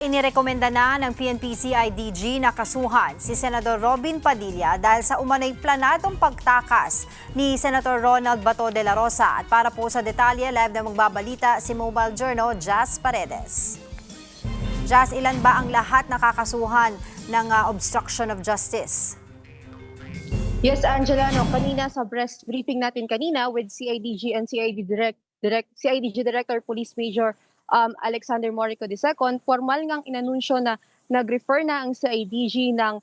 Inirekomenda na ng PNP-CIDG na kasuhan si Senador Robin Padilla dahil sa umano'y planadong pagtakas ni Senator Ronald Bato de la Rosa. At para po sa detalye, live na magbabalita si Mobile Journal Jazz Paredes. Jazz, ilan ba ang lahat nakakasuhan ng obstruction of justice? Yes, Angela, kanina sa press briefing natin kanina with CIDG and CIDG Director Police Major Alexander Morico II, formal ngang inanunsyo na nag-refer na ang CIDG ng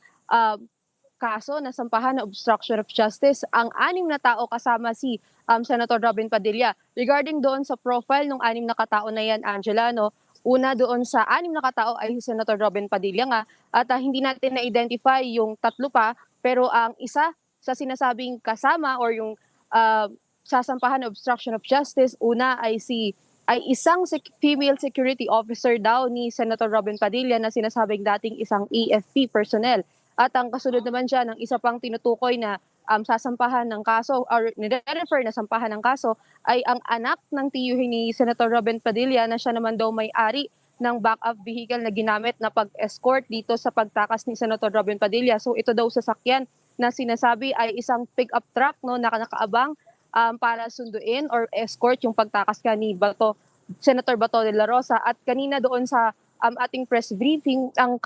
kaso na sampahan na obstruction of justice ang 6 na tao kasama si Senator Robin Padilla. Regarding doon sa profile ng 6 na katao na yan, Angela, una doon sa 6 na katao ay si Senator Robin Padilla nga at hindi natin na-identify yung 3 pa, pero ang isa sa sinasabing kasama or yung sasampahan na obstruction of justice, una ay isang female security officer daw ni Senator Robin Padilla na sinasabing dating isang AFP personnel. At ang kasunod naman siya ng isa pang tinutukoy na sasampahan ng kaso or nire-refer na sampahan ng kaso ay ang anak ng tiyuhin ni Senator Robin Padilla na siya naman daw may-ari ng backup vehicle na ginamit na pag-escort dito sa pagtakas ni Senator Robin Padilla. So ito daw sasakyan na sinasabi ay isang pick-up truck na nakaabang para sunduin or escort yung pagtakas ni Senator Bato de la Rosa. At kanina doon sa ating press briefing, ang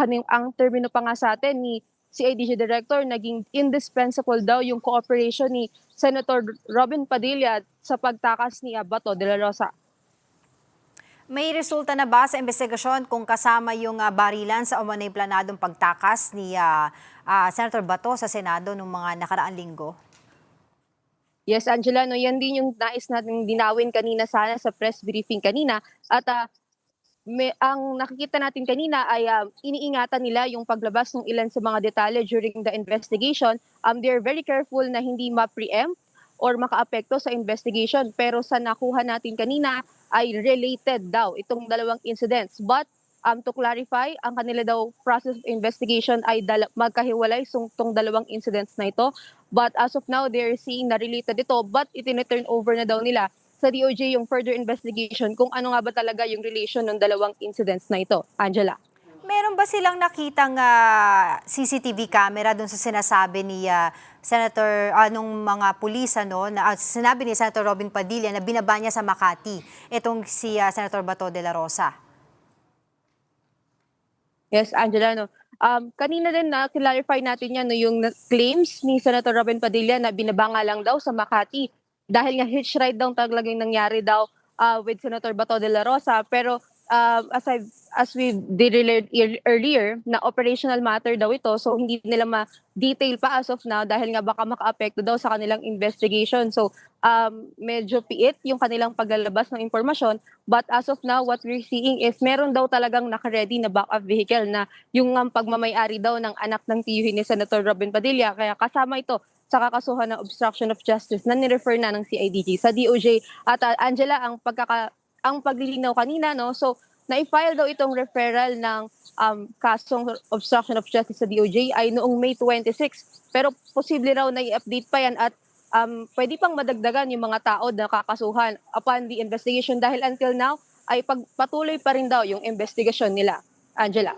termino pa nga sa atin ni CIDG Director, naging indispensable daw yung cooperation ni Senator Robin Padilla sa pagtakas ni Bato de la Rosa. May resulta na ba sa investigasyon kung kasama yung barilan sa umano'y planadong pagtakas ni Senator Bato sa Senado noong mga nakaraang linggo? Yes, Angela, yan din yung nais natin dinawin kanina sana sa press briefing kanina. At ang nakikita natin kanina ay iniingatan nila yung paglabas ng ilan sa mga detalye during the investigation. They're very careful na hindi ma-preempt or makaapekto sa investigation. Pero sa nakuha natin kanina ay related daw itong 2 incidents. But to clarify, ang kanila daw process of investigation ay magkahiwalay itong 2 incidents na ito. But as of now, they're seeing na related ito, but itin-turn over na daw nila sa DOJ yung further investigation kung ano nga ba talaga yung relation ng 2 incidents na ito. Angela. Meron ba silang nakitang CCTV camera doon sa sinasabi ni Senator, nung mga pulis, na sinabi ni Senator Robin Padilla na binaba niya sa Makati itong si Senator Bato de la Rosa? Yes, Angela, kanina din na-clarify natin yan, yung claims ni Senator Robin Padilla na binabanga lang daw sa Makati dahil nga hitch ride daw talagang nangyari daw with Senator Bato de la Rosa. Pero as we did earlier, na operational matter daw ito, so hindi nila ma-detail pa as of now dahil nga baka maka-apekto daw sa kanilang investigation. So medyo piit yung kanilang paglalabas ng impormasyon, but as of now, what we're seeing is meron daw talagang naka-ready na backup vehicle na yung pagmamay-ari daw ng anak ng tiyuhin ni Senator Robin Padilla. Kaya kasama ito sa kakasuhan ng obstruction of justice na nirefer na ng CIDG sa DOJ. At Angela, ang paglilinaw kanina, so na-file daw itong referral ng kasong obstruction of justice sa DOJ ay noong May 26. Pero posible raw na i-update pa yan at pwede pang madagdagan yung mga tao na kakasuhan upon the investigation dahil until now ay patuloy pa rin daw yung investigasyon nila. Angela.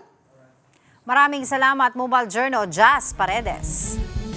Maraming salamat, Mobile Journal Jazz Paredes.